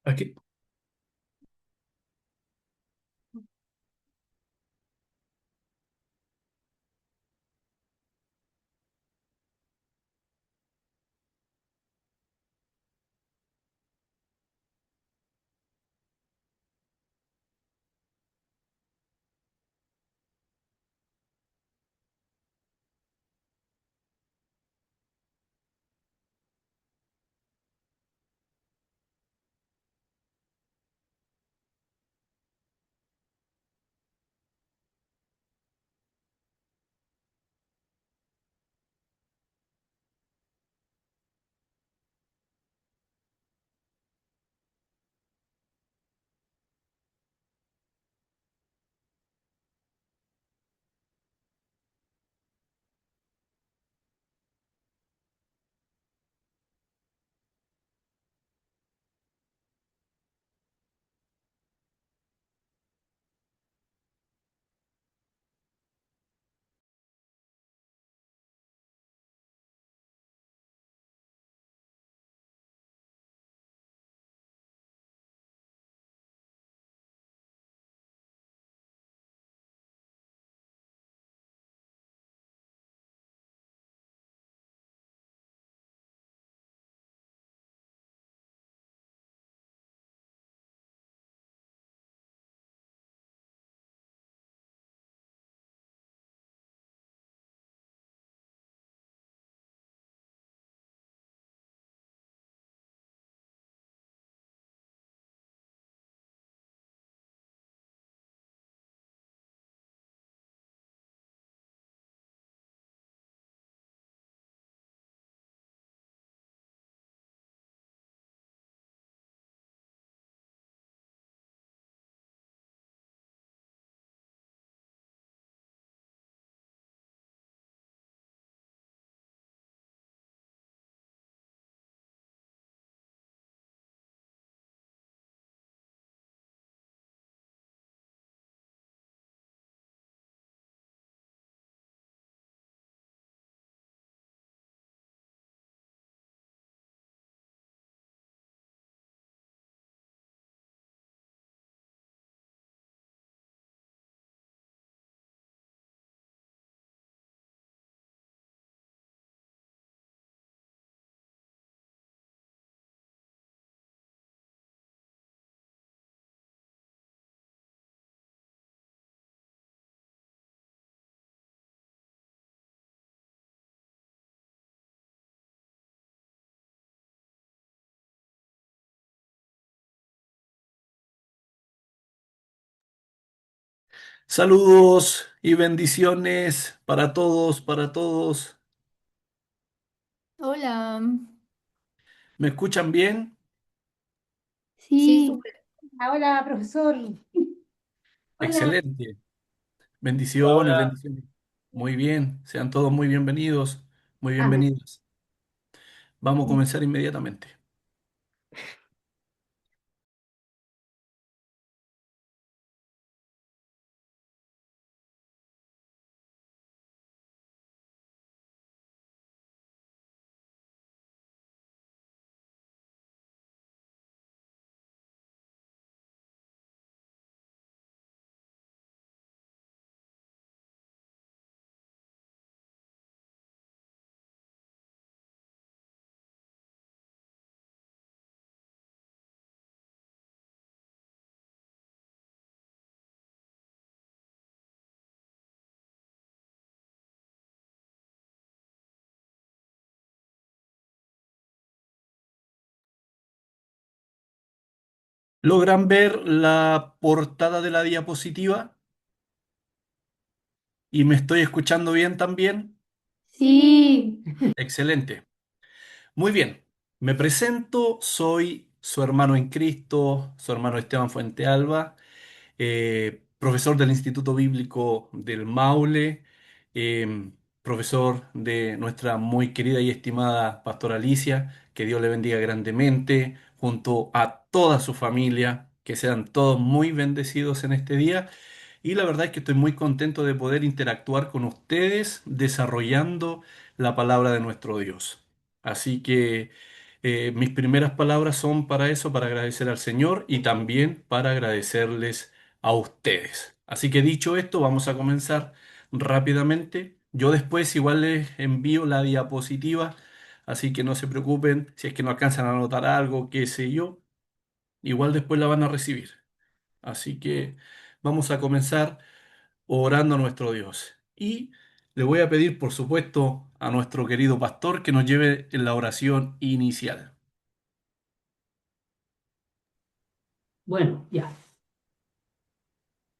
Aquí. Saludos y bendiciones para todos, para todos. Hola, ¿Me escuchan bien? sí, Sí, hola, profesor. Hola. Excelente. Hola, Bendiciones, hola. bendiciones. Muy bien, sean todos muy bienvenidos, muy Amén. bienvenidos. Vamos a comenzar inmediatamente. ¿Logran ver la portada de la diapositiva? ¿Y me estoy escuchando bien también? Sí. Excelente. Muy bien. Me presento, soy su hermano en Cristo, su hermano Esteban Fuentealba, profesor del Instituto Bíblico del Maule, profesor de nuestra muy querida y estimada pastora Alicia, que Dios le bendiga grandemente, junto a toda su familia, que sean todos muy bendecidos en este día. Y la verdad es que estoy muy contento de poder interactuar con ustedes desarrollando la palabra de nuestro Dios. Así que Mis primeras palabras son para eso, para agradecer al Señor y también para agradecerles a ustedes. Así que dicho esto, vamos a comenzar rápidamente. Yo después igual les envío la diapositiva, así que no se preocupen si es que no alcanzan a anotar algo, qué sé yo, igual después la van a recibir. Así que vamos a comenzar orando a nuestro Dios. Y le voy a pedir, por supuesto, a nuestro querido pastor que nos lleve en la oración inicial. Bueno, ya.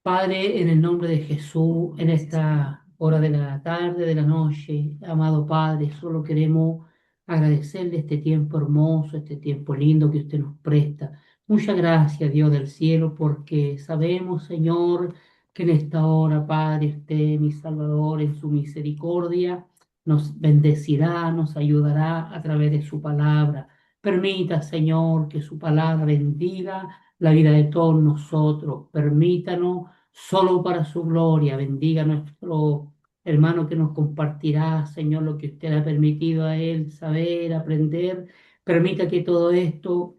Padre, en el nombre de Jesús, en esta hora de la tarde, de la noche, amado Padre, solo queremos agradecerle este tiempo hermoso, este tiempo lindo que usted nos presta. Muchas gracias, Dios del cielo, porque sabemos, Señor, que en esta hora, Padre, usted, mi Salvador, en su misericordia, nos bendecirá, nos ayudará a través de su palabra. Permita, Señor, que su palabra bendiga la vida de todos nosotros. Permítanos, solo para su gloria, bendiga a nuestro hermano que nos compartirá, Señor, lo que usted ha permitido a él saber, aprender. Permita que todo esto,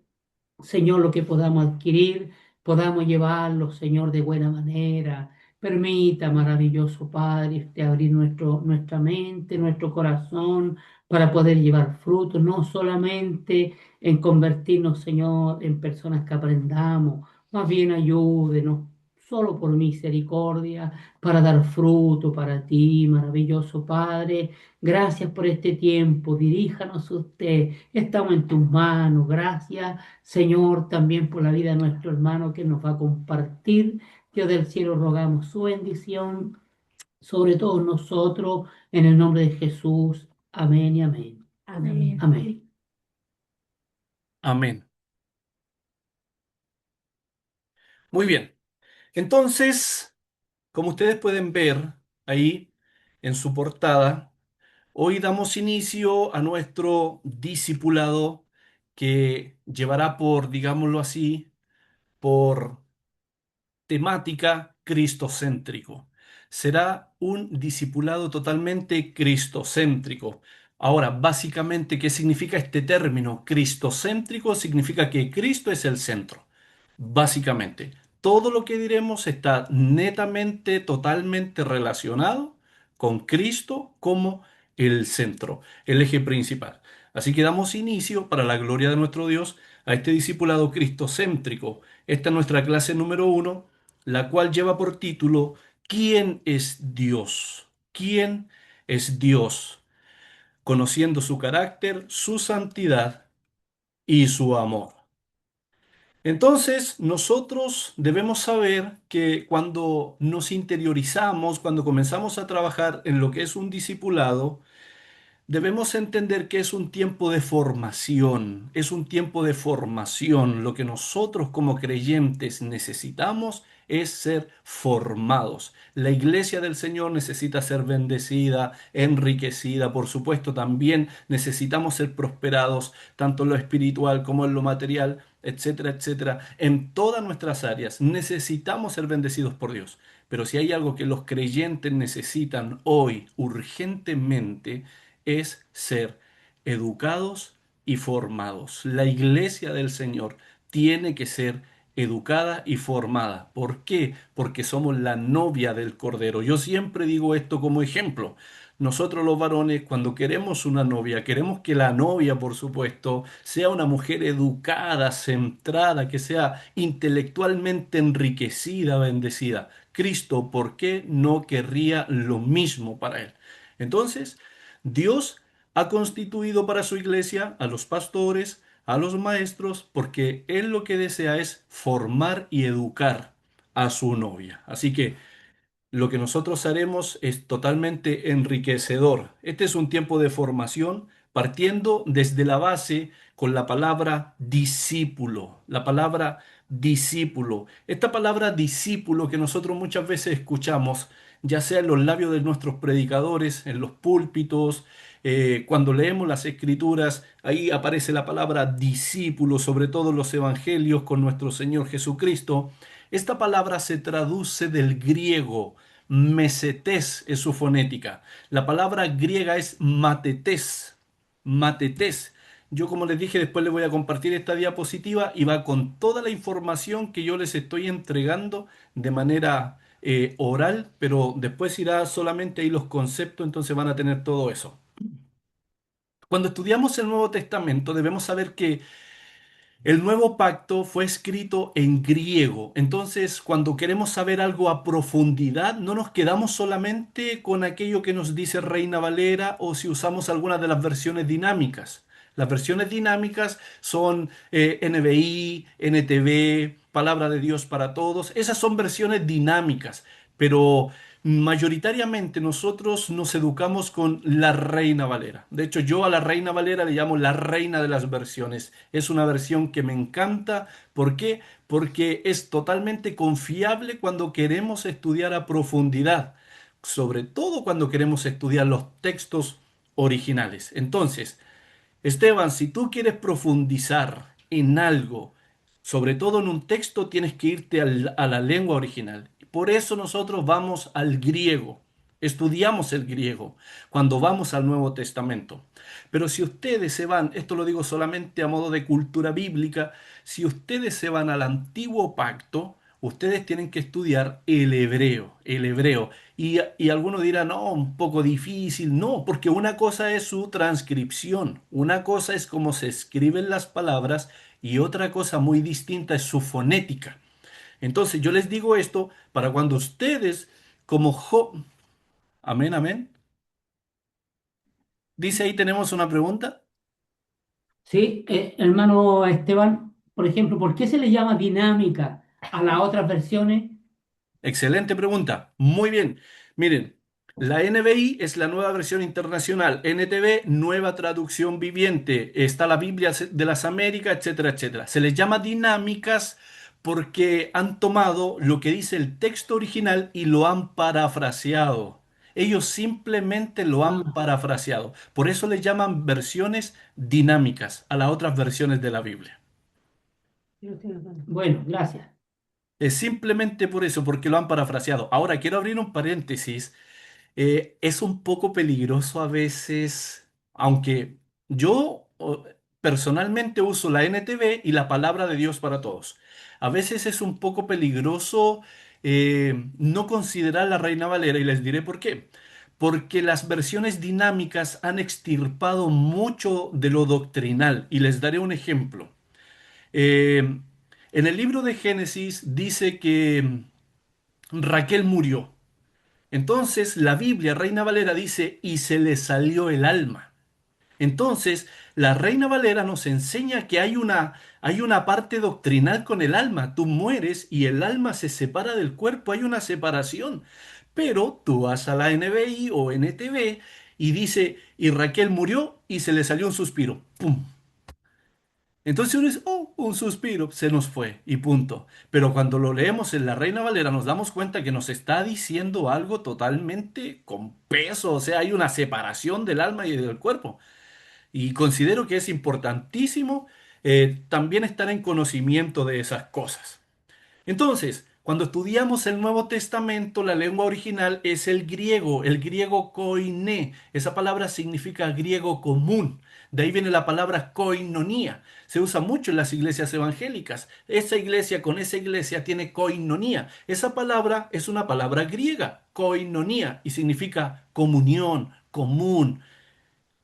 Señor, lo que podamos adquirir, podamos llevarlo, Señor, de buena manera. Permita, maravilloso Padre, usted abrir nuestra mente, nuestro corazón para poder llevar frutos, no solamente en convertirnos, Señor, en personas que aprendamos, más bien ayúdenos, solo por misericordia, para dar fruto para ti, maravilloso Padre. Gracias por este tiempo, diríjanos usted, estamos en tus manos. Gracias, Señor, también por la vida de nuestro hermano que nos va a compartir. Dios del cielo, rogamos su bendición sobre todos nosotros, en el nombre de Jesús. Amén y amén. Amén. Amén. Amén. Muy bien. Entonces, como ustedes pueden ver ahí en su portada, hoy damos inicio a nuestro discipulado que llevará por, digámoslo así, por temática cristocéntrico. Será un discipulado totalmente cristocéntrico. Ahora, básicamente, ¿qué significa este término? Cristocéntrico significa que Cristo es el centro. Básicamente, todo lo que diremos está netamente, totalmente relacionado con Cristo como el centro, el eje principal. Así que damos inicio, para la gloria de nuestro Dios, a este discipulado cristocéntrico. Esta es nuestra clase número 1, la cual lleva por título ¿Quién es Dios? ¿Quién es Dios? Conociendo su carácter, su santidad y su amor. Entonces, nosotros debemos saber que cuando nos interiorizamos, cuando comenzamos a trabajar en lo que es un discipulado, debemos entender que es un tiempo de formación, es un tiempo de formación. Lo que nosotros como creyentes necesitamos es ser formados. La iglesia del Señor necesita ser bendecida, enriquecida. Por supuesto, también necesitamos ser prosperados, tanto en lo espiritual como en lo material, etcétera, etcétera. En todas nuestras áreas necesitamos ser bendecidos por Dios. Pero si hay algo que los creyentes necesitan hoy urgentemente, es ser educados y formados. La iglesia del Señor tiene que ser educada y formada. ¿Por qué? Porque somos la novia del Cordero. Yo siempre digo esto como ejemplo. Nosotros los varones, cuando queremos una novia, queremos que la novia, por supuesto, sea una mujer educada, centrada, que sea intelectualmente enriquecida, bendecida. Cristo, ¿por qué no querría lo mismo para él? Entonces, Dios ha constituido para su iglesia a los pastores, a los maestros, porque Él lo que desea es formar y educar a su novia. Así que lo que nosotros haremos es totalmente enriquecedor. Este es un tiempo de formación partiendo desde la base con la palabra discípulo. La palabra discípulo. Esta palabra discípulo que nosotros muchas veces escuchamos, ya sea en los labios de nuestros predicadores, en los púlpitos, cuando leemos las escrituras, ahí aparece la palabra discípulo, sobre todo en los evangelios con nuestro Señor Jesucristo. Esta palabra se traduce del griego. Mesetés es su fonética. La palabra griega es matetés. Matetés. Yo, como les dije, después les voy a compartir esta diapositiva y va con toda la información que yo les estoy entregando de manera oral, pero después irá solamente ahí los conceptos, entonces van a tener todo eso. Cuando estudiamos el Nuevo Testamento, debemos saber que el nuevo pacto fue escrito en griego. Entonces, cuando queremos saber algo a profundidad, no nos quedamos solamente con aquello que nos dice Reina Valera o si usamos alguna de las versiones dinámicas. Las versiones dinámicas son NBI, NTV, Palabra de Dios para Todos. Esas son versiones dinámicas, pero mayoritariamente nosotros nos educamos con la Reina Valera. De hecho, yo a la Reina Valera le llamo la reina de las versiones. Es una versión que me encanta. ¿Por qué? Porque es totalmente confiable cuando queremos estudiar a profundidad, sobre todo cuando queremos estudiar los textos originales. Entonces, Esteban, si tú quieres profundizar en algo, sobre todo en un texto, tienes que irte a la lengua original. Por eso nosotros vamos al griego, estudiamos el griego cuando vamos al Nuevo Testamento. Pero si ustedes se van, esto lo digo solamente a modo de cultura bíblica, si ustedes se van al antiguo pacto, ustedes tienen que estudiar el hebreo, el hebreo. Y algunos dirán, no, un poco difícil. No, porque una cosa es su transcripción, una cosa es cómo se escriben las palabras y otra cosa muy distinta es su fonética. Entonces yo les digo esto para cuando ustedes, como amén, amén. Dice ahí tenemos una pregunta. Sí, hermano Esteban, por ejemplo, ¿por qué se le llama dinámica a las otras versiones? Excelente pregunta. Muy bien. Miren, la NBI es la nueva versión internacional, NTV, nueva traducción viviente. Está la Biblia de las Américas, etcétera, etcétera. Se les llama dinámicas porque han tomado lo que dice el texto original y lo han parafraseado. Ellos simplemente lo han Ah, parafraseado. Por eso les llaman versiones dinámicas a las otras versiones de la Biblia. bueno, gracias. Es simplemente por eso, porque lo han parafraseado. Ahora quiero abrir un paréntesis. Es un poco peligroso a veces, aunque yo personalmente uso la NTV y la palabra de Dios para todos. A veces es un poco peligroso no considerar la Reina Valera y les diré por qué. Porque las versiones dinámicas han extirpado mucho de lo doctrinal y les daré un ejemplo. Eh, en el libro de Génesis dice que Raquel murió. Entonces la Biblia, Reina Valera, dice, y se le salió el alma. Entonces, la Reina Valera nos enseña que hay una parte doctrinal con el alma. Tú mueres y el alma se separa del cuerpo, hay una separación. Pero tú vas a la NBI o NTV y dice, y Raquel murió y se le salió un suspiro. ¡Pum! Entonces uno dice, oh, un suspiro, se nos fue y punto. Pero cuando lo leemos en la Reina Valera nos damos cuenta que nos está diciendo algo totalmente con peso, o sea, hay una separación del alma y del cuerpo. Y considero que es importantísimo también estar en conocimiento de esas cosas. Entonces, cuando estudiamos el Nuevo Testamento, la lengua original es el griego koiné. Esa palabra significa griego común. De ahí viene la palabra koinonía. Se usa mucho en las iglesias evangélicas. Esa iglesia con esa iglesia tiene koinonía. Esa palabra es una palabra griega, koinonía, y significa comunión, común,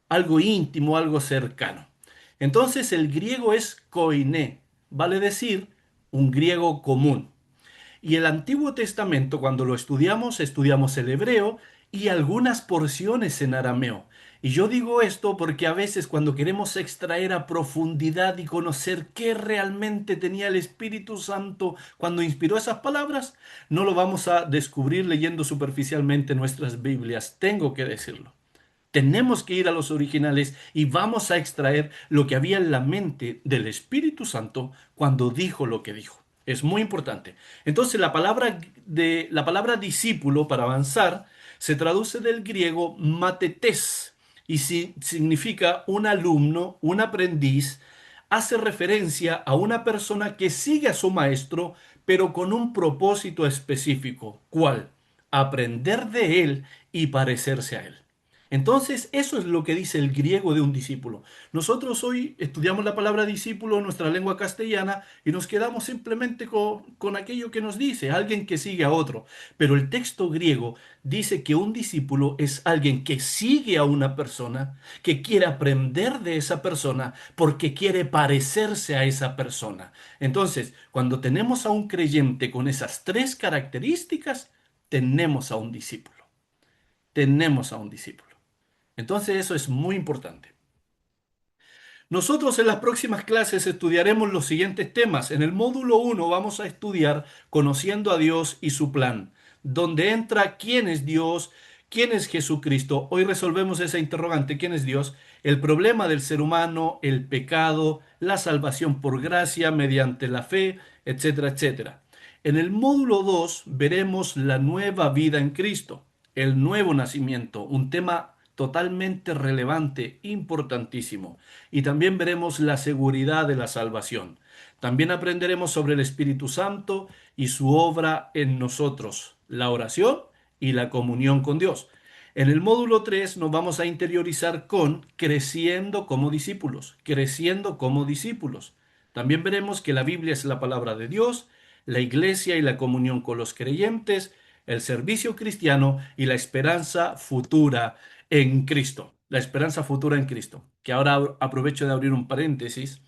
algo íntimo, algo cercano. Entonces el griego es koiné, vale decir un griego común. Y el Antiguo Testamento, cuando lo estudiamos, estudiamos el hebreo y algunas porciones en arameo. Y yo digo esto porque a veces cuando queremos extraer a profundidad y conocer qué realmente tenía el Espíritu Santo cuando inspiró esas palabras, no lo vamos a descubrir leyendo superficialmente nuestras Biblias, tengo que decirlo. Tenemos que ir a los originales y vamos a extraer lo que había en la mente del Espíritu Santo cuando dijo lo que dijo. Es muy importante. Entonces, la palabra discípulo para avanzar se traduce del griego matetes y significa un alumno, un aprendiz, hace referencia a una persona que sigue a su maestro, pero con un propósito específico. ¿Cuál? Aprender de él y parecerse a él. Entonces, eso es lo que dice el griego de un discípulo. Nosotros hoy estudiamos la palabra discípulo en nuestra lengua castellana y nos quedamos simplemente con aquello que nos dice, alguien que sigue a otro. Pero el texto griego dice que un discípulo es alguien que sigue a una persona, que quiere aprender de esa persona porque quiere parecerse a esa persona. Entonces, cuando tenemos a un creyente con esas tres características, tenemos a un discípulo. Tenemos a un discípulo. Entonces eso es muy importante. Nosotros en las próximas clases estudiaremos los siguientes temas. En el módulo 1 vamos a estudiar conociendo a Dios y su plan, donde entra quién es Dios, quién es Jesucristo. Hoy resolvemos esa interrogante, ¿quién es Dios? El problema del ser humano, el pecado, la salvación por gracia mediante la fe, etcétera, etcétera. En el módulo 2 veremos la nueva vida en Cristo, el nuevo nacimiento, un tema totalmente relevante, importantísimo. Y también veremos la seguridad de la salvación. También aprenderemos sobre el Espíritu Santo y su obra en nosotros, la oración y la comunión con Dios. En el módulo 3 nos vamos a interiorizar con creciendo como discípulos, creciendo como discípulos. También veremos que la Biblia es la palabra de Dios, la iglesia y la comunión con los creyentes, el servicio cristiano y la esperanza futura en Cristo. La esperanza futura en Cristo. Que ahora aprovecho de abrir un paréntesis,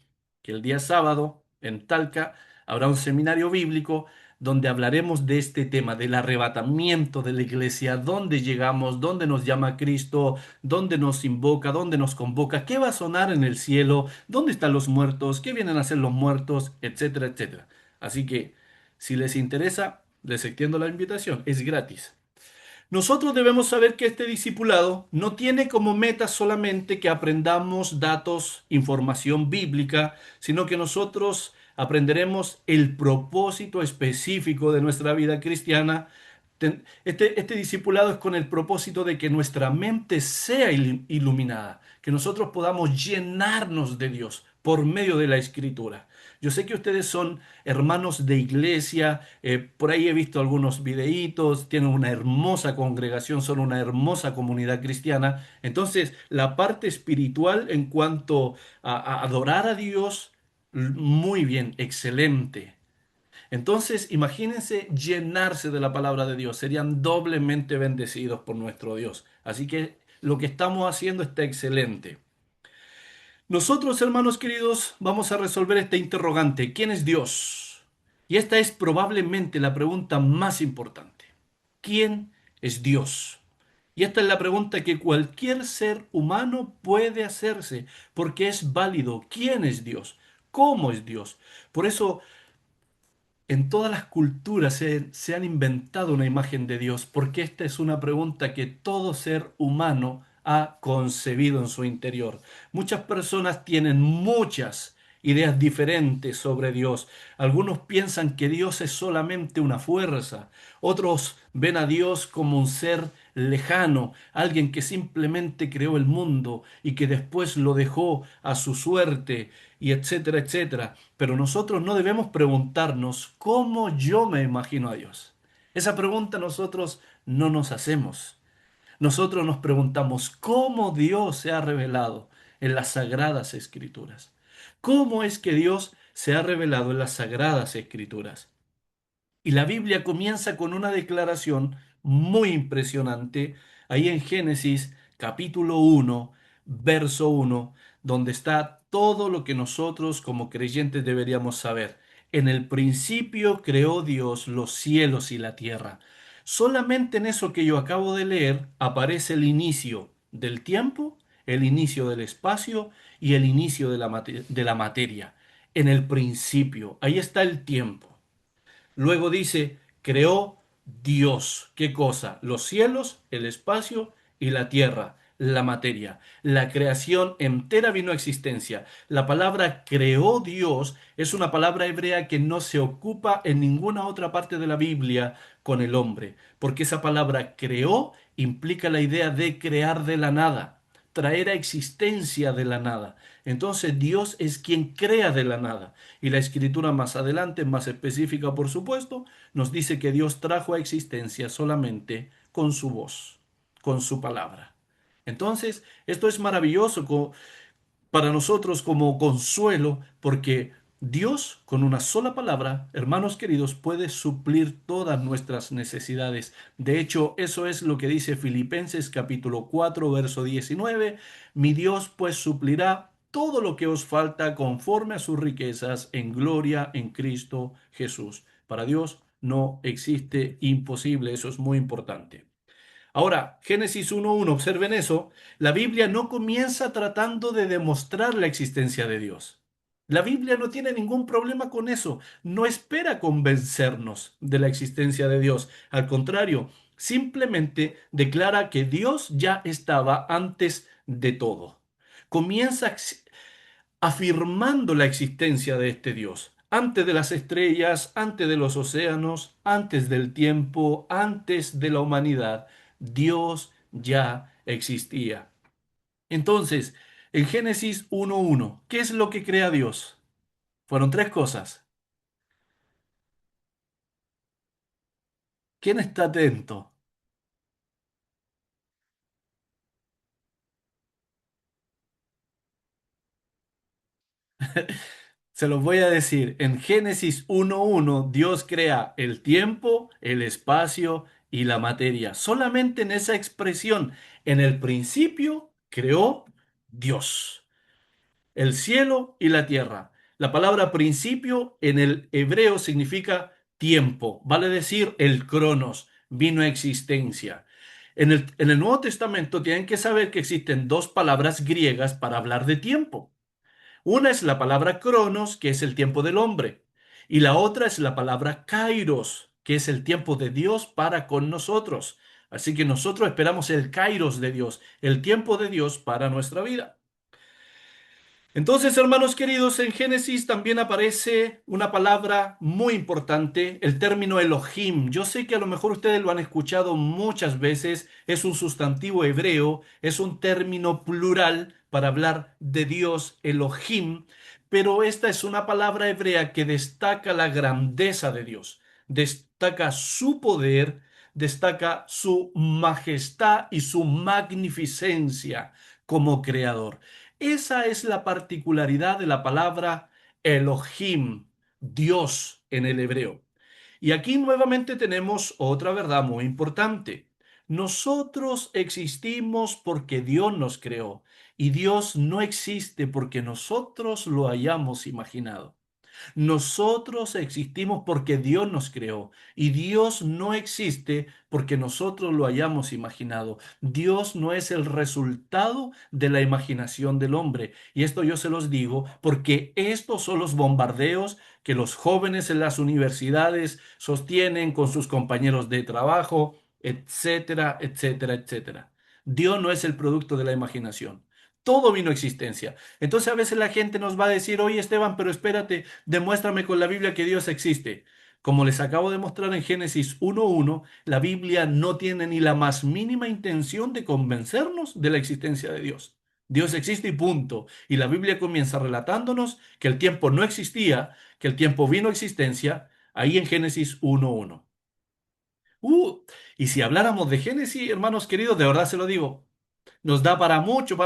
que el día sábado en Talca habrá un seminario bíblico donde hablaremos de este tema, del arrebatamiento de la iglesia, dónde llegamos, dónde nos llama Cristo, dónde nos invoca, dónde nos convoca, qué va a sonar en el cielo, dónde están los muertos, qué vienen a hacer los muertos, etcétera, etcétera. Así que, si les interesa, les extiendo la invitación, es gratis. Nosotros debemos saber que este discipulado no tiene como meta solamente que aprendamos datos, información bíblica, sino que nosotros aprenderemos el propósito específico de nuestra vida cristiana. Este discipulado es con el propósito de que nuestra mente sea iluminada, que nosotros podamos llenarnos de Dios por medio de la Escritura. Yo sé que ustedes son hermanos de iglesia, por ahí he visto algunos videitos, tienen una hermosa congregación, son una hermosa comunidad cristiana. Entonces, la parte espiritual en cuanto a adorar a Dios, muy bien, excelente. Entonces, imagínense llenarse de la palabra de Dios, serían doblemente bendecidos por nuestro Dios. Así que lo que estamos haciendo está excelente. Nosotros, hermanos queridos, vamos a resolver este interrogante. ¿Quién es Dios? Y esta es probablemente la pregunta más importante. ¿Quién es Dios? Y esta es la pregunta que cualquier ser humano puede hacerse, porque es válido. ¿Quién es Dios? ¿Cómo es Dios? Por eso en todas las culturas se han inventado una imagen de Dios, porque esta es una pregunta que todo ser humano ha concebido en su interior. Muchas personas tienen muchas ideas diferentes sobre Dios. Algunos piensan que Dios es solamente una fuerza, otros ven a Dios como un ser lejano, alguien que simplemente creó el mundo y que después lo dejó a su suerte, y etcétera, etcétera. Pero nosotros no debemos preguntarnos cómo yo me imagino a Dios. Esa pregunta nosotros no nos hacemos. Nosotros nos preguntamos cómo Dios se ha revelado en las sagradas escrituras. ¿Cómo es que Dios se ha revelado en las sagradas escrituras? Y la Biblia comienza con una declaración muy impresionante ahí en Génesis capítulo 1, verso 1, donde está todo lo que nosotros como creyentes deberíamos saber. En el principio creó Dios los cielos y la tierra. Solamente en eso que yo acabo de leer aparece el inicio del tiempo, el inicio del espacio y el inicio de la materia. En el principio, ahí está el tiempo. Luego dice, creó Dios. ¿Qué cosa? Los cielos, el espacio y la tierra, la materia. La creación entera vino a existencia. La palabra creó Dios es una palabra hebrea que no se ocupa en ninguna otra parte de la Biblia con el hombre, porque esa palabra creó implica la idea de crear de la nada, traer a existencia de la nada. Entonces Dios es quien crea de la nada. Y la escritura más adelante, más específica por supuesto, nos dice que Dios trajo a existencia solamente con su voz, con su palabra. Entonces, esto es maravilloso para nosotros como consuelo, porque Dios, con una sola palabra, hermanos queridos, puede suplir todas nuestras necesidades. De hecho, eso es lo que dice Filipenses capítulo 4, verso 19. Mi Dios pues suplirá todo lo que os falta conforme a sus riquezas en gloria en Cristo Jesús. Para Dios no existe imposible, eso es muy importante. Ahora, Génesis 1.1, observen eso, la Biblia no comienza tratando de demostrar la existencia de Dios. La Biblia no tiene ningún problema con eso, no espera convencernos de la existencia de Dios. Al contrario, simplemente declara que Dios ya estaba antes de todo. Comienza afirmando la existencia de este Dios. Antes de las estrellas, antes de los océanos, antes del tiempo, antes de la humanidad, Dios ya existía. Entonces, en Génesis 1.1, ¿qué es lo que crea Dios? Fueron tres cosas. ¿Quién está atento? Se los voy a decir. En Génesis 1.1, Dios crea el tiempo, el espacio y la materia. Solamente en esa expresión, en el principio, creó Dios el cielo y la tierra. La palabra principio en el hebreo significa tiempo, vale decir el cronos, vino a existencia. En el Nuevo Testamento tienen que saber que existen dos palabras griegas para hablar de tiempo. Una es la palabra cronos, que es el tiempo del hombre, y la otra es la palabra kairos, que es el tiempo de Dios para con nosotros. Así que nosotros esperamos el kairos de Dios, el tiempo de Dios para nuestra vida. Entonces, hermanos queridos, en Génesis también aparece una palabra muy importante, el término Elohim. Yo sé que a lo mejor ustedes lo han escuchado muchas veces, es un sustantivo hebreo, es un término plural para hablar de Dios, Elohim, pero esta es una palabra hebrea que destaca la grandeza de Dios, destaca su poder, destaca su majestad y su magnificencia como creador. Esa es la particularidad de la palabra Elohim, Dios en el hebreo. Y aquí nuevamente tenemos otra verdad muy importante. Nosotros existimos porque Dios nos creó y Dios no existe porque nosotros lo hayamos imaginado. Nosotros existimos porque Dios nos creó y Dios no existe porque nosotros lo hayamos imaginado. Dios no es el resultado de la imaginación del hombre. Y esto yo se los digo porque estos son los bombardeos que los jóvenes en las universidades sostienen con sus compañeros de trabajo, etcétera, etcétera, etcétera. Dios no es el producto de la imaginación. Todo vino a existencia. Entonces a veces la gente nos va a decir, oye Esteban, pero espérate, demuéstrame con la Biblia que Dios existe. Como les acabo de mostrar en Génesis 1.1, la Biblia no tiene ni la más mínima intención de convencernos de la existencia de Dios. Dios existe y punto. Y la Biblia comienza relatándonos que el tiempo no existía, que el tiempo vino a existencia, ahí en Génesis 1.1. Uh, y si habláramos de Génesis, hermanos queridos, de verdad se lo digo, nos da para mucho,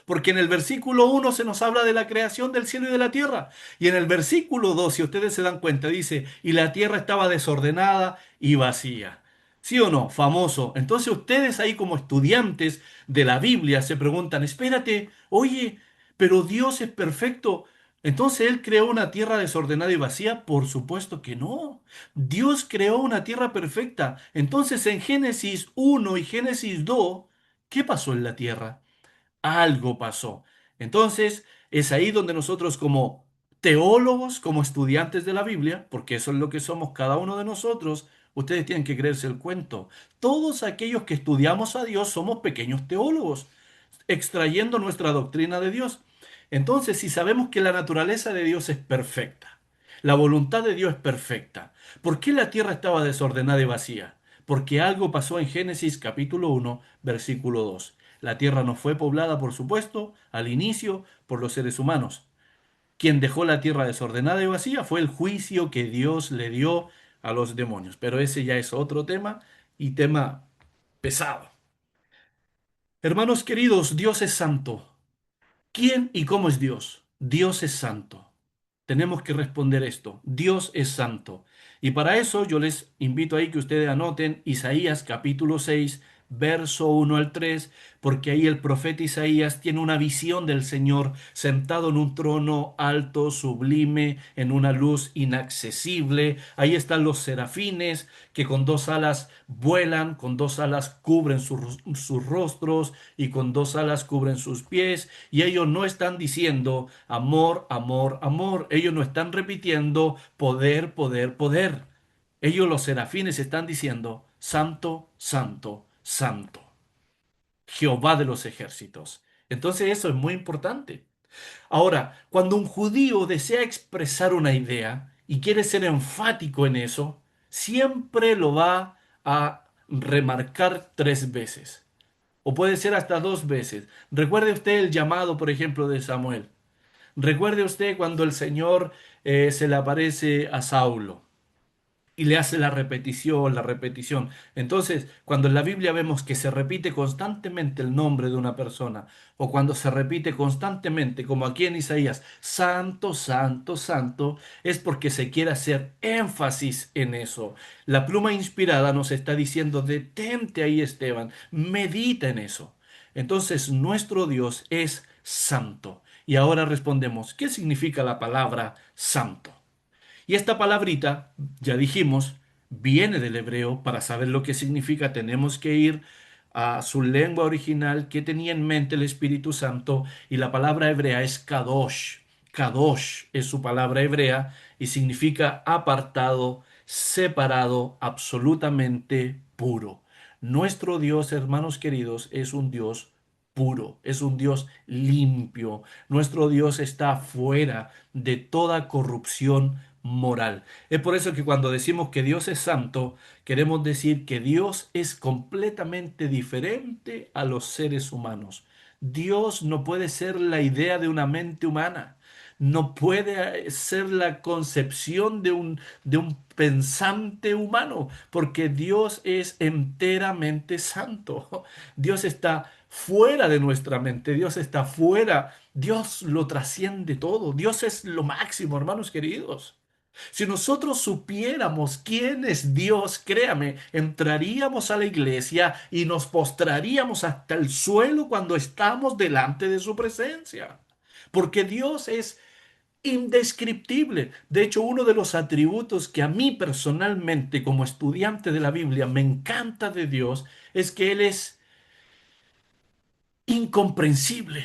porque en el versículo 1 se nos habla de la creación del cielo y de la tierra. Y en el versículo 2, si ustedes se dan cuenta, dice, y la tierra estaba desordenada y vacía. ¿Sí o no? Famoso. Entonces ustedes ahí como estudiantes de la Biblia se preguntan, espérate, oye, pero Dios es perfecto. Entonces Él creó una tierra desordenada y vacía. Por supuesto que no. Dios creó una tierra perfecta. Entonces en Génesis 1 y Génesis 2, ¿qué pasó en la tierra? Algo pasó. Entonces, es ahí donde nosotros como teólogos, como estudiantes de la Biblia, porque eso es lo que somos cada uno de nosotros, ustedes tienen que creerse el cuento. Todos aquellos que estudiamos a Dios somos pequeños teólogos, extrayendo nuestra doctrina de Dios. Entonces, si sabemos que la naturaleza de Dios es perfecta, la voluntad de Dios es perfecta, ¿por qué la tierra estaba desordenada y vacía? Porque algo pasó en Génesis capítulo 1, versículo 2. La tierra no fue poblada, por supuesto, al inicio por los seres humanos. Quien dejó la tierra desordenada y vacía fue el juicio que Dios le dio a los demonios. Pero ese ya es otro tema y tema pesado. Hermanos queridos, Dios es santo. ¿Quién y cómo es Dios? Dios es santo. Tenemos que responder esto. Dios es santo. Y para eso yo les invito ahí que ustedes anoten Isaías capítulo 6, verso 1 al 3, porque ahí el profeta Isaías tiene una visión del Señor sentado en un trono alto, sublime, en una luz inaccesible. Ahí están los serafines que con dos alas vuelan, con dos alas cubren sus rostros y con dos alas cubren sus pies. Y ellos no están diciendo amor, amor, amor. Ellos no están repitiendo poder, poder, poder. Ellos, los serafines, están diciendo santo, santo, santo. Jehová de los ejércitos. Entonces eso es muy importante. Ahora, cuando un judío desea expresar una idea y quiere ser enfático en eso, siempre lo va a remarcar 3 veces. O puede ser hasta 2 veces. Recuerde usted el llamado, por ejemplo, de Samuel. Recuerde usted cuando el Señor se le aparece a Saulo y le hace la repetición, la repetición. Entonces, cuando en la Biblia vemos que se repite constantemente el nombre de una persona, o cuando se repite constantemente, como aquí en Isaías, santo, santo, santo, es porque se quiere hacer énfasis en eso. La pluma inspirada nos está diciendo, detente ahí, Esteban, medita en eso. Entonces, nuestro Dios es santo. Y ahora respondemos, ¿qué significa la palabra santo? Y esta palabrita, ya dijimos, viene del hebreo. Para saber lo que significa, tenemos que ir a su lengua original, que tenía en mente el Espíritu Santo, y la palabra hebrea es kadosh. Kadosh es su palabra hebrea y significa apartado, separado, absolutamente puro. Nuestro Dios, hermanos queridos, es un Dios puro, es un Dios limpio. Nuestro Dios está fuera de toda corrupción moral. Es por eso que cuando decimos que Dios es santo, queremos decir que Dios es completamente diferente a los seres humanos. Dios no puede ser la idea de una mente humana. No puede ser la concepción de un pensante humano, porque Dios es enteramente santo. Dios está fuera de nuestra mente, Dios está fuera, Dios lo trasciende todo, Dios es lo máximo, hermanos queridos. Si nosotros supiéramos quién es Dios, créame, entraríamos a la iglesia y nos postraríamos hasta el suelo cuando estamos delante de su presencia. Porque Dios es indescriptible. De hecho, uno de los atributos que a mí personalmente, como estudiante de la Biblia, me encanta de Dios, es que Él es incomprensible.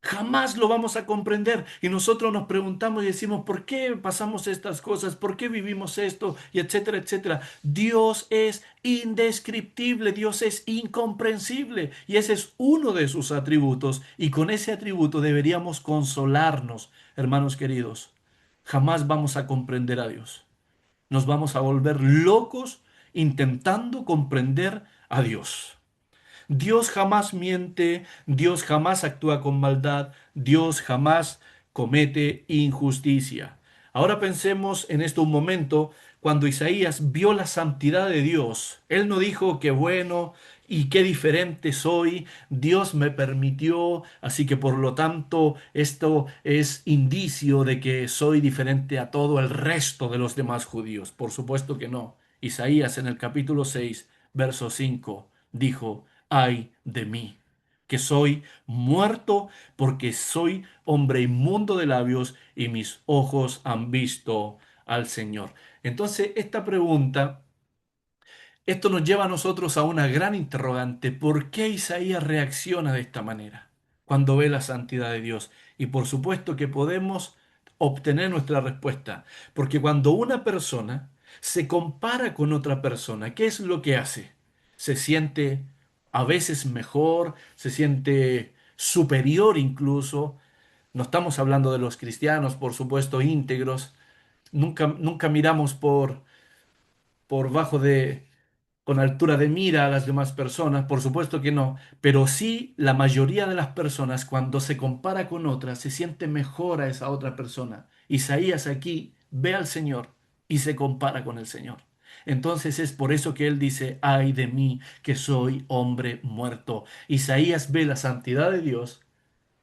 Jamás lo vamos a comprender. Y nosotros nos preguntamos y decimos, ¿por qué pasamos estas cosas? ¿Por qué vivimos esto? Y etcétera, etcétera. Dios es indescriptible, Dios es incomprensible. Y ese es uno de sus atributos. Y con ese atributo deberíamos consolarnos, hermanos queridos. Jamás vamos a comprender a Dios. Nos vamos a volver locos intentando comprender a Dios. Dios jamás miente, Dios jamás actúa con maldad, Dios jamás comete injusticia. Ahora pensemos en esto un momento, cuando Isaías vio la santidad de Dios, él no dijo qué bueno y qué diferente soy, Dios me permitió, así que por lo tanto esto es indicio de que soy diferente a todo el resto de los demás judíos. Por supuesto que no. Isaías en el capítulo 6, verso 5, dijo, ay de mí, que soy muerto porque soy hombre inmundo de labios y mis ojos han visto al Señor. Entonces, esta pregunta, esto nos lleva a nosotros a una gran interrogante. ¿Por qué Isaías reacciona de esta manera cuando ve la santidad de Dios? Y por supuesto que podemos obtener nuestra respuesta, porque cuando una persona se compara con otra persona, ¿qué es lo que hace? Se siente a veces mejor, se siente superior incluso. No estamos hablando de los cristianos, por supuesto, íntegros. Nunca miramos por bajo de, con altura de mira a las demás personas, por supuesto que no, pero sí la mayoría de las personas cuando se compara con otras se siente mejor a esa otra persona. Isaías aquí ve al Señor y se compara con el Señor. Entonces es por eso que él dice, ay de mí, que soy hombre muerto. Isaías ve la santidad de Dios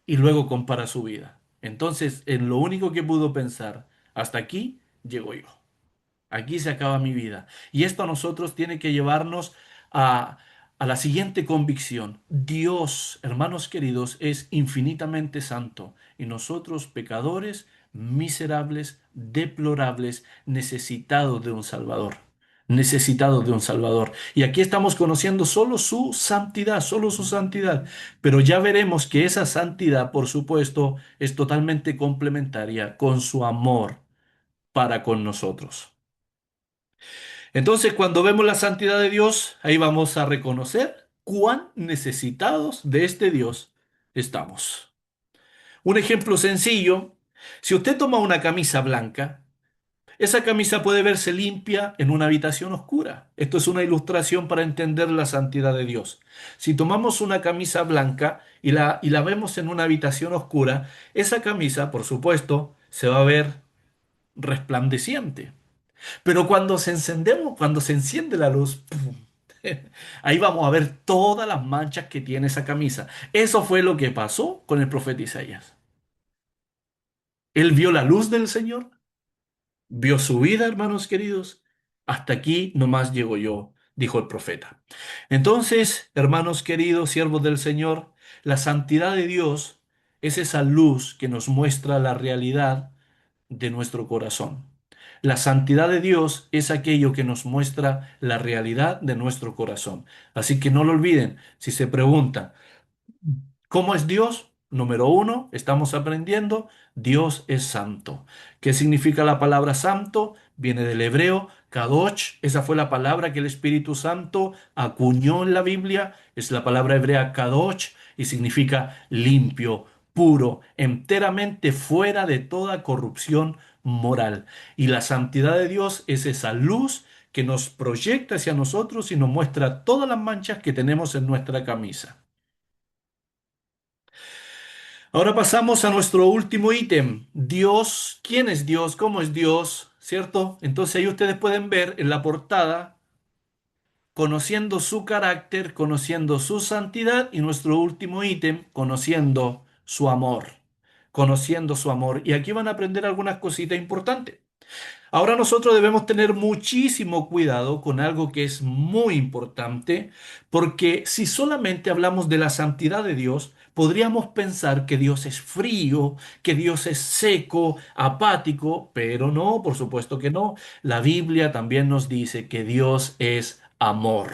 y luego compara su vida. Entonces, en lo único que pudo pensar, hasta aquí llego yo. Aquí se acaba mi vida. Y esto a nosotros tiene que llevarnos a, a la siguiente convicción. Dios, hermanos queridos, es infinitamente santo y nosotros pecadores, miserables, deplorables, necesitados de un Salvador. Necesitados de un Salvador. Y aquí estamos conociendo solo su santidad, solo su santidad. Pero ya veremos que esa santidad, por supuesto, es totalmente complementaria con su amor para con nosotros. Entonces, cuando vemos la santidad de Dios, ahí vamos a reconocer cuán necesitados de este Dios estamos. Un ejemplo sencillo, si usted toma una camisa blanca, esa camisa puede verse limpia en una habitación oscura. Esto es una ilustración para entender la santidad de Dios. Si tomamos una camisa blanca y la vemos en una habitación oscura, esa camisa, por supuesto, se va a ver resplandeciente. Pero cuando se enciende la luz, ¡pum! Ahí vamos a ver todas las manchas que tiene esa camisa. Eso fue lo que pasó con el profeta Isaías. Él vio la luz del Señor, vio su vida, hermanos queridos. Hasta aquí nomás llego yo, dijo el profeta. Entonces, hermanos queridos, siervos del Señor, la santidad de Dios es esa luz que nos muestra la realidad de nuestro corazón. La santidad de Dios es aquello que nos muestra la realidad de nuestro corazón. Así que no lo olviden. Si se preguntan, ¿cómo es Dios? Número uno, estamos aprendiendo, Dios es santo. ¿Qué significa la palabra santo? Viene del hebreo, kadosh, esa fue la palabra que el Espíritu Santo acuñó en la Biblia, es la palabra hebrea kadosh y significa limpio, puro, enteramente fuera de toda corrupción moral. Y la santidad de Dios es esa luz que nos proyecta hacia nosotros y nos muestra todas las manchas que tenemos en nuestra camisa. Ahora pasamos a nuestro último ítem. Dios, ¿quién es Dios? ¿Cómo es Dios? ¿Cierto? Entonces ahí ustedes pueden ver en la portada, conociendo su carácter, conociendo su santidad y nuestro último ítem, conociendo su amor. Conociendo su amor. Y aquí van a aprender algunas cositas importantes. Ahora nosotros debemos tener muchísimo cuidado con algo que es muy importante, porque si solamente hablamos de la santidad de Dios, podríamos pensar que Dios es frío, que Dios es seco, apático, pero no, por supuesto que no. La Biblia también nos dice que Dios es amor.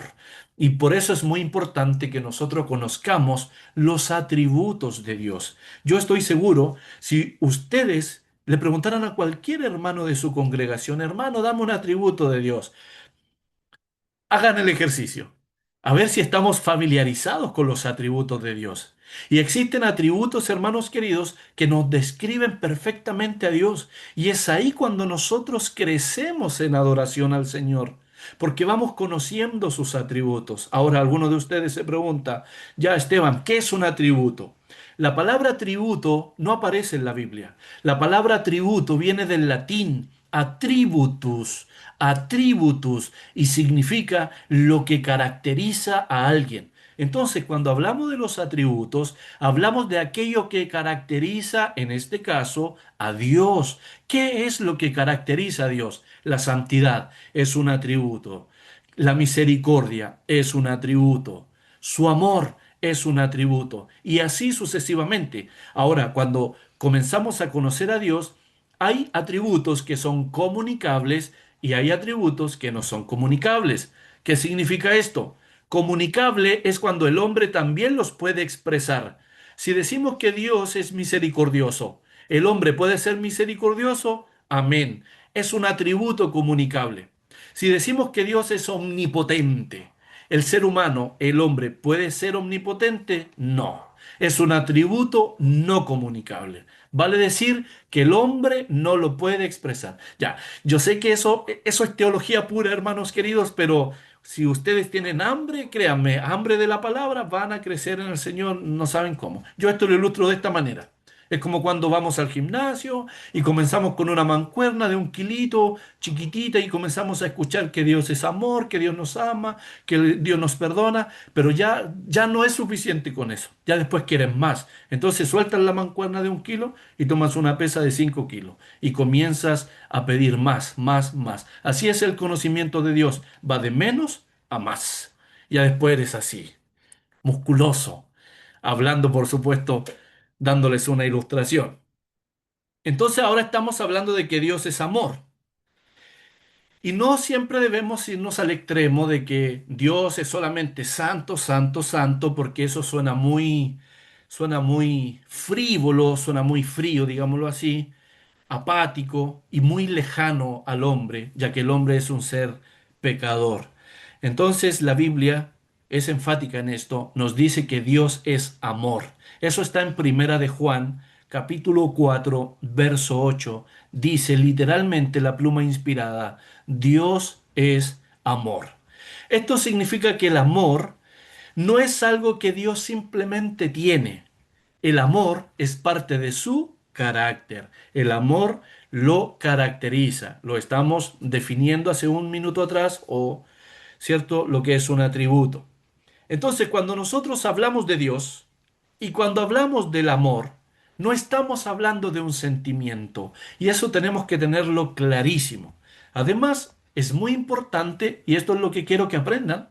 Y por eso es muy importante que nosotros conozcamos los atributos de Dios. Yo estoy seguro, si ustedes le preguntaran a cualquier hermano de su congregación, hermano, dame un atributo de Dios. Hagan el ejercicio. A ver si estamos familiarizados con los atributos de Dios. Y existen atributos, hermanos queridos, que nos describen perfectamente a Dios. Y es ahí cuando nosotros crecemos en adoración al Señor. Porque vamos conociendo sus atributos. Ahora, alguno de ustedes se pregunta, ya Esteban, ¿qué es un atributo? La palabra atributo no aparece en la Biblia. La palabra atributo viene del latín attributus, attributus, y significa lo que caracteriza a alguien. Entonces, cuando hablamos de los atributos, hablamos de aquello que caracteriza, en este caso, a Dios. ¿Qué es lo que caracteriza a Dios? La santidad es un atributo. La misericordia es un atributo. Su amor es un atributo. Y así sucesivamente. Ahora, cuando comenzamos a conocer a Dios, hay atributos que son comunicables y hay atributos que no son comunicables. ¿Qué significa esto? Comunicable es cuando el hombre también los puede expresar. Si decimos que Dios es misericordioso, ¿el hombre puede ser misericordioso? Amén. Es un atributo comunicable. Si decimos que Dios es omnipotente, ¿el ser humano, el hombre, puede ser omnipotente? No. Es un atributo no comunicable. Vale decir que el hombre no lo puede expresar. Ya, yo sé que eso es teología pura, hermanos queridos, pero si ustedes tienen hambre, créanme, hambre de la palabra, van a crecer en el Señor, no saben cómo. Yo esto lo ilustro de esta manera. Es como cuando vamos al gimnasio y comenzamos con una mancuerna de 1 kilito chiquitita y comenzamos a escuchar que Dios es amor, que Dios nos ama, que Dios nos perdona, pero ya no es suficiente con eso. Ya después quieren más. Entonces sueltas la mancuerna de 1 kilo y tomas una pesa de 5 kilos y comienzas a pedir más, más, más. Así es el conocimiento de Dios. Va de menos a más. Ya después eres así, musculoso, hablando, por supuesto, dándoles una ilustración. Entonces ahora estamos hablando de que Dios es amor. Y no siempre debemos irnos al extremo de que Dios es solamente santo, santo, santo, porque eso suena muy frívolo, suena muy frío, digámoslo así, apático y muy lejano al hombre, ya que el hombre es un ser pecador. Entonces la Biblia es enfática en esto, nos dice que Dios es amor. Eso está en Primera de Juan, capítulo 4, verso 8. Dice literalmente la pluma inspirada, Dios es amor. Esto significa que el amor no es algo que Dios simplemente tiene. El amor es parte de su carácter. El amor lo caracteriza. Lo estamos definiendo hace un minuto atrás, o, ¿cierto?, lo que es un atributo. Entonces, cuando nosotros hablamos de Dios y cuando hablamos del amor, no estamos hablando de un sentimiento. Y eso tenemos que tenerlo clarísimo. Además, es muy importante, y esto es lo que quiero que aprendan,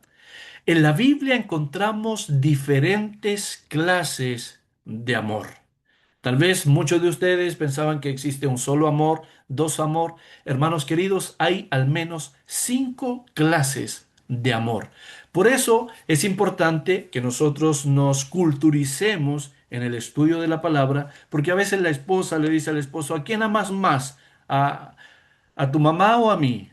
en la Biblia encontramos diferentes clases de amor. Tal vez muchos de ustedes pensaban que existe un solo amor, dos amor. Hermanos queridos, hay al menos 5 clases de amor. Por eso es importante que nosotros nos culturicemos en el estudio de la palabra, porque a veces la esposa le dice al esposo, ¿a quién amas más? ¿A, a tu mamá o a mí?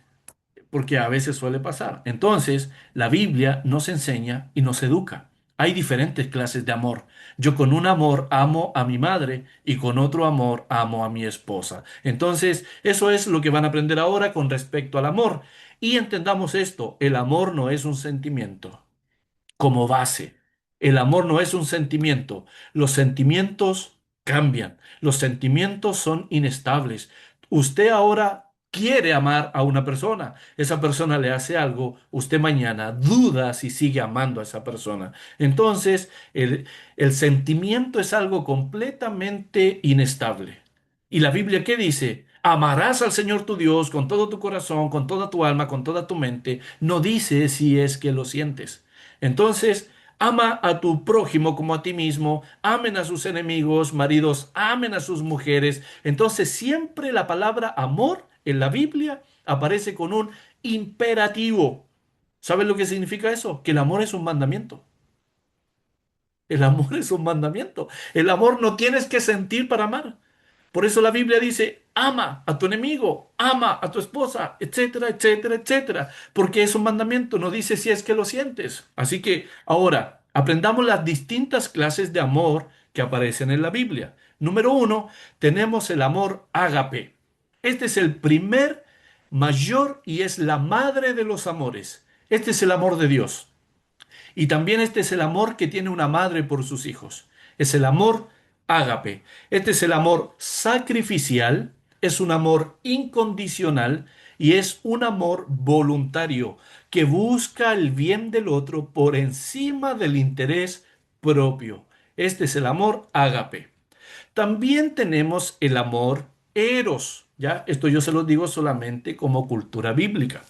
Porque a veces suele pasar. Entonces, la Biblia nos enseña y nos educa. Hay diferentes clases de amor. Yo con un amor amo a mi madre y con otro amor amo a mi esposa. Entonces, eso es lo que van a aprender ahora con respecto al amor. Y entendamos esto, el amor no es un sentimiento como base. El amor no es un sentimiento. Los sentimientos cambian. Los sentimientos son inestables. Usted ahora quiere amar a una persona. Esa persona le hace algo. Usted mañana duda si sigue amando a esa persona. Entonces, el sentimiento es algo completamente inestable. ¿Y la Biblia qué dice? Amarás al Señor tu Dios con todo tu corazón, con toda tu alma, con toda tu mente. No dice si es que lo sientes. Entonces, ama a tu prójimo como a ti mismo, amen a sus enemigos, maridos, amen a sus mujeres. Entonces, siempre la palabra amor en la Biblia aparece con un imperativo. ¿Sabes lo que significa eso? Que el amor es un mandamiento. El amor es un mandamiento. El amor no tienes que sentir para amar. Por eso la Biblia dice, ama a tu enemigo, ama a tu esposa, etcétera, etcétera, etcétera. Porque es un mandamiento, no dice si es que lo sientes. Así que ahora, aprendamos las distintas clases de amor que aparecen en la Biblia. Número 1, tenemos el amor ágape. Este es el primer, mayor y es la madre de los amores. Este es el amor de Dios. Y también este es el amor que tiene una madre por sus hijos. Es el amor ágape. Este es el amor sacrificial, es un amor incondicional y es un amor voluntario que busca el bien del otro por encima del interés propio. Este es el amor ágape. También tenemos el amor eros, ¿ya? Esto yo se lo digo solamente como cultura bíblica.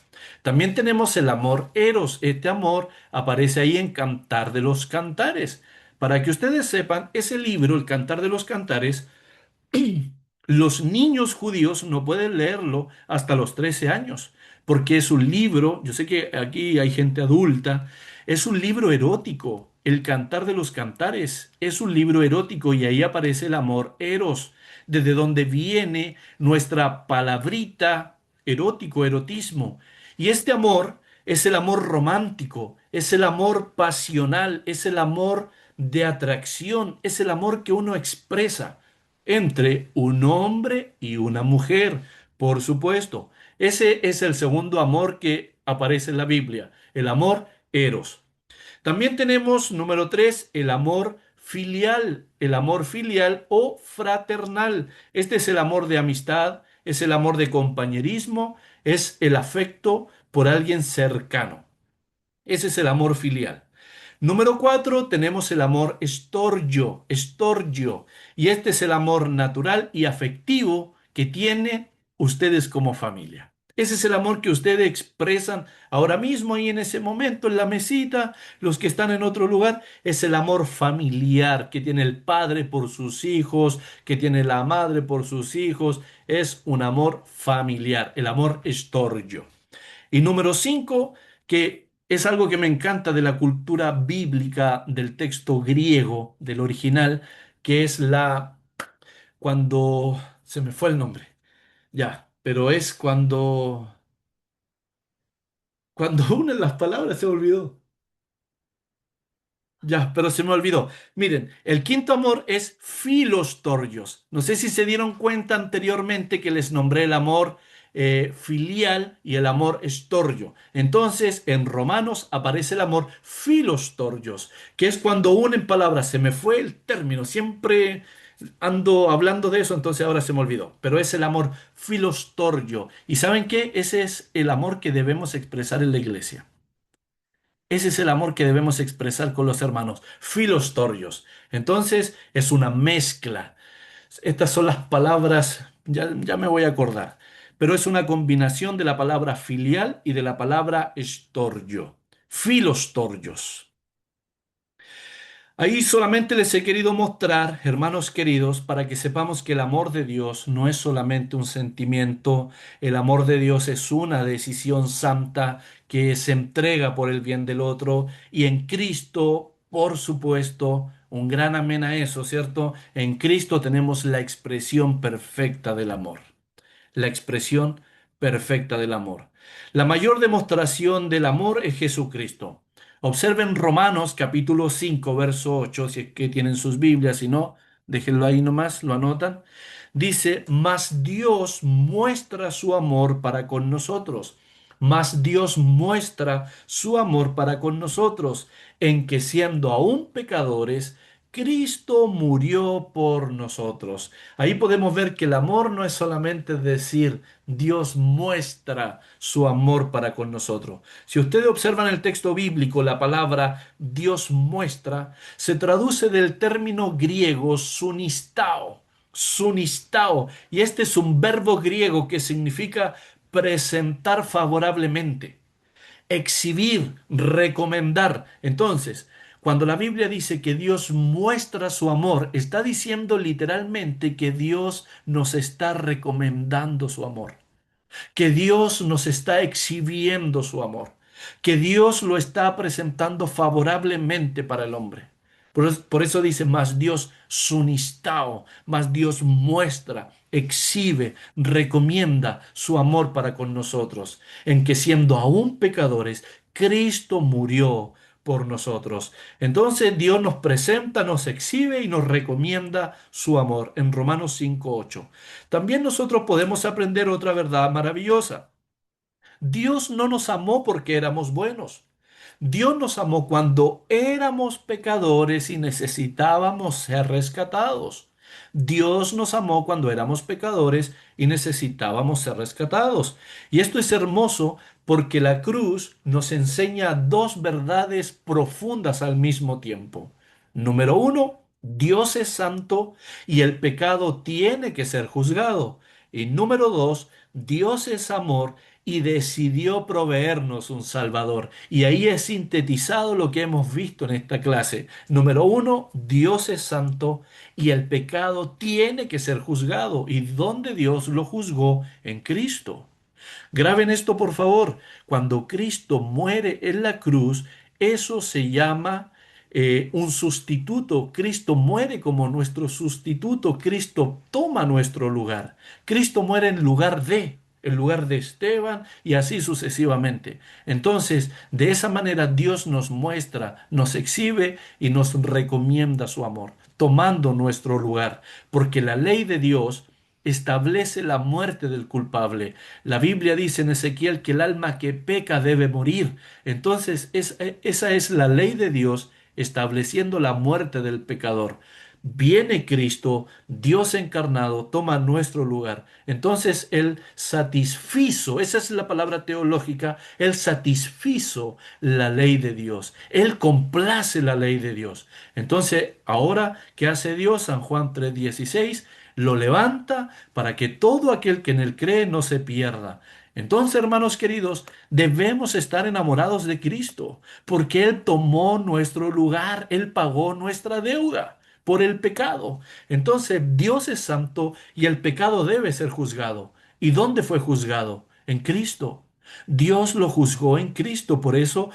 También tenemos el amor eros. Este amor aparece ahí en Cantar de los Cantares. Para que ustedes sepan, ese libro, el Cantar de los Cantares, los niños judíos no pueden leerlo hasta los 13 años, porque es un libro, yo sé que aquí hay gente adulta, es un libro erótico. El Cantar de los Cantares es un libro erótico y ahí aparece el amor eros, desde donde viene nuestra palabrita erótico, erotismo. Y este amor es el amor romántico, es el amor pasional, es el amor de atracción, es el amor que uno expresa entre un hombre y una mujer, por supuesto. Ese es el segundo amor que aparece en la Biblia, el amor eros. También tenemos, número 3, el amor filial, el amor filial o fraternal. Este es el amor de amistad, es el amor de compañerismo, es el afecto por alguien cercano. Ese es el amor filial. Número 4, tenemos el amor estorgio, estorgio. Y este es el amor natural y afectivo que tienen ustedes como familia. Ese es el amor que ustedes expresan ahora mismo y en ese momento en la mesita. Los que están en otro lugar, es el amor familiar que tiene el padre por sus hijos, que tiene la madre por sus hijos. Es un amor familiar, el amor estorgio. Y número 5, que es algo que me encanta de la cultura bíblica del texto griego, del original, que es cuando, se me fue el nombre, ya, pero es cuando una de las palabras se olvidó. Ya, pero se me olvidó. Miren, el quinto amor es filostorgios. No sé si se dieron cuenta anteriormente que les nombré el amor filial y el amor estorgio. Entonces, en Romanos aparece el amor filostorgios, que es cuando unen palabras. Se me fue el término, siempre ando hablando de eso, entonces ahora se me olvidó. Pero es el amor filostorgio. ¿Y saben qué? Ese es el amor que debemos expresar en la iglesia. Ese es el amor que debemos expresar con los hermanos, filostorios. Entonces es una mezcla. Estas son las palabras, ya me voy a acordar, pero es una combinación de la palabra filial y de la palabra estorgio. Filostorgios. Ahí solamente les he querido mostrar, hermanos queridos, para que sepamos que el amor de Dios no es solamente un sentimiento, el amor de Dios es una decisión santa que se entrega por el bien del otro y en Cristo, por supuesto, un gran amén a eso, ¿cierto? En Cristo tenemos la expresión perfecta del amor, la expresión perfecta del amor. La mayor demostración del amor es Jesucristo. Observen Romanos capítulo 5, verso 8, si es que tienen sus Biblias, si no, déjenlo ahí nomás, lo anotan. Dice, mas Dios muestra su amor para con nosotros. Mas Dios muestra su amor para con nosotros, en que siendo aún pecadores, Cristo murió por nosotros. Ahí podemos ver que el amor no es solamente decir, Dios muestra su amor para con nosotros. Si ustedes observan el texto bíblico, la palabra Dios muestra se traduce del término griego sunistao, sunistao, y este es un verbo griego que significa presentar favorablemente, exhibir, recomendar. Entonces, cuando la Biblia dice que Dios muestra su amor, está diciendo literalmente que Dios nos está recomendando su amor, que Dios nos está exhibiendo su amor, que Dios lo está presentando favorablemente para el hombre. Por eso dice, más Dios sunistao, más Dios muestra, exhibe, recomienda su amor para con nosotros, en que siendo aún pecadores, Cristo murió por nosotros. Entonces Dios nos presenta, nos exhibe y nos recomienda su amor en Romanos 5:8. También nosotros podemos aprender otra verdad maravillosa. Dios no nos amó porque éramos buenos. Dios nos amó cuando éramos pecadores y necesitábamos ser rescatados. Dios nos amó cuando éramos pecadores y necesitábamos ser rescatados. Y esto es hermoso porque la cruz nos enseña dos verdades profundas al mismo tiempo. Número uno, Dios es santo y el pecado tiene que ser juzgado. Y número dos, Dios es amor y decidió proveernos un Salvador. Y ahí es sintetizado lo que hemos visto en esta clase. Número uno, Dios es santo y el pecado tiene que ser juzgado. ¿Y dónde Dios lo juzgó? En Cristo. Graben esto, por favor. Cuando Cristo muere en la cruz, eso se llama un sustituto. Cristo muere como nuestro sustituto. Cristo toma nuestro lugar. Cristo muere en lugar de Esteban y así sucesivamente. Entonces, de esa manera Dios nos muestra, nos exhibe y nos recomienda su amor, tomando nuestro lugar, porque la ley de Dios establece la muerte del culpable. La Biblia dice en Ezequiel que el alma que peca debe morir. Entonces, esa es la ley de Dios estableciendo la muerte del pecador. Viene Cristo, Dios encarnado, toma nuestro lugar. Entonces Él satisfizo, esa es la palabra teológica, Él satisfizo la ley de Dios. Él complace la ley de Dios. Entonces, ahora, ¿qué hace Dios? San Juan 3:16 lo levanta para que todo aquel que en él cree no se pierda. Entonces, hermanos queridos, debemos estar enamorados de Cristo, porque Él tomó nuestro lugar, Él pagó nuestra deuda por el pecado. Entonces, Dios es santo y el pecado debe ser juzgado. ¿Y dónde fue juzgado? En Cristo. Dios lo juzgó en Cristo, por eso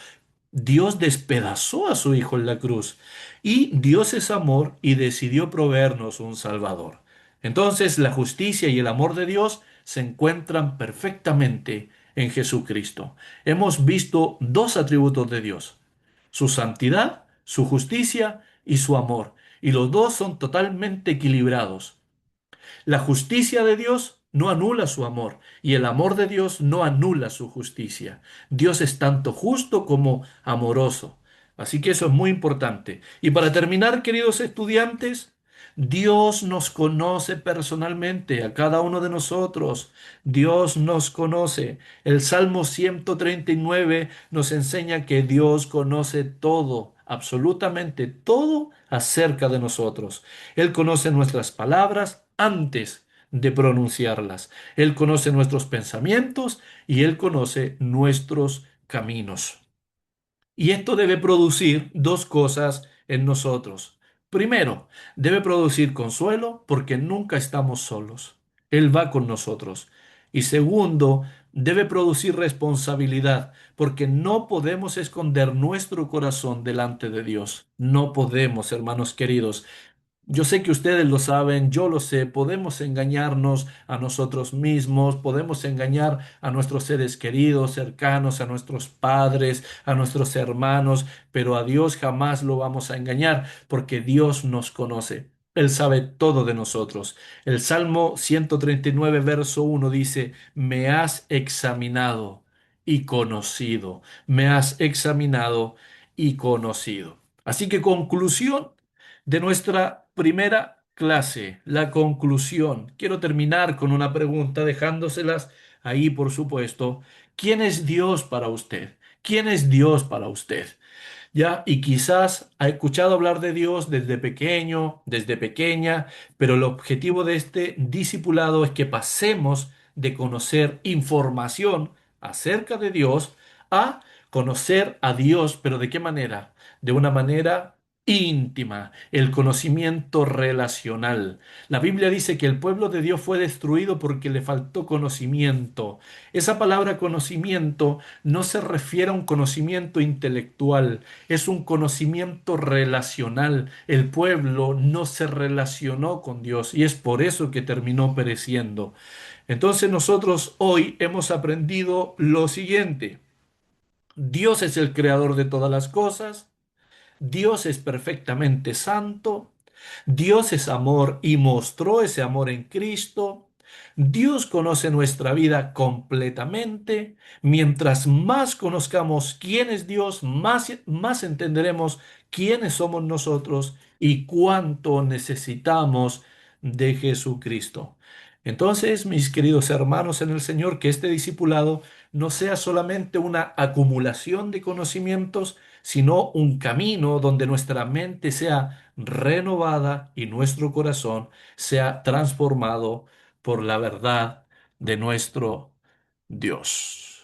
Dios despedazó a su Hijo en la cruz. Y Dios es amor y decidió proveernos un Salvador. Entonces la justicia y el amor de Dios se encuentran perfectamente en Jesucristo. Hemos visto dos atributos de Dios: su santidad, su justicia y su amor. Y los dos son totalmente equilibrados. La justicia de Dios no anula su amor y el amor de Dios no anula su justicia. Dios es tanto justo como amoroso. Así que eso es muy importante. Y para terminar, queridos estudiantes, Dios nos conoce personalmente a cada uno de nosotros. Dios nos conoce. El Salmo 139 nos enseña que Dios conoce todo, absolutamente todo acerca de nosotros. Él conoce nuestras palabras antes de pronunciarlas. Él conoce nuestros pensamientos y Él conoce nuestros caminos. Y esto debe producir dos cosas en nosotros. Primero, debe producir consuelo porque nunca estamos solos. Él va con nosotros. Y segundo, debe producir responsabilidad porque no podemos esconder nuestro corazón delante de Dios. No podemos, hermanos queridos. Yo sé que ustedes lo saben, yo lo sé, podemos engañarnos a nosotros mismos, podemos engañar a nuestros seres queridos, cercanos, a nuestros padres, a nuestros hermanos, pero a Dios jamás lo vamos a engañar porque Dios nos conoce. Él sabe todo de nosotros. El Salmo 139, verso 1 dice: me has examinado y conocido, me has examinado y conocido. Así que conclusión de nuestra primera clase, la conclusión. Quiero terminar con una pregunta, dejándoselas ahí, por supuesto. ¿Quién es Dios para usted? ¿Quién es Dios para usted? ¿Ya? Y quizás ha escuchado hablar de Dios desde pequeño, desde pequeña, pero el objetivo de este discipulado es que pasemos de conocer información acerca de Dios a conocer a Dios, pero ¿de qué manera? De una manera íntima, el conocimiento relacional. La Biblia dice que el pueblo de Dios fue destruido porque le faltó conocimiento. Esa palabra conocimiento no se refiere a un conocimiento intelectual, es un conocimiento relacional. El pueblo no se relacionó con Dios y es por eso que terminó pereciendo. Entonces nosotros hoy hemos aprendido lo siguiente: Dios es el creador de todas las cosas. Dios es perfectamente santo. Dios es amor y mostró ese amor en Cristo. Dios conoce nuestra vida completamente. Mientras más conozcamos quién es Dios, más entenderemos quiénes somos nosotros y cuánto necesitamos de Jesucristo. Entonces, mis queridos hermanos en el Señor, que este discipulado no sea solamente una acumulación de conocimientos, sino un camino donde nuestra mente sea renovada y nuestro corazón sea transformado por la verdad de nuestro Dios.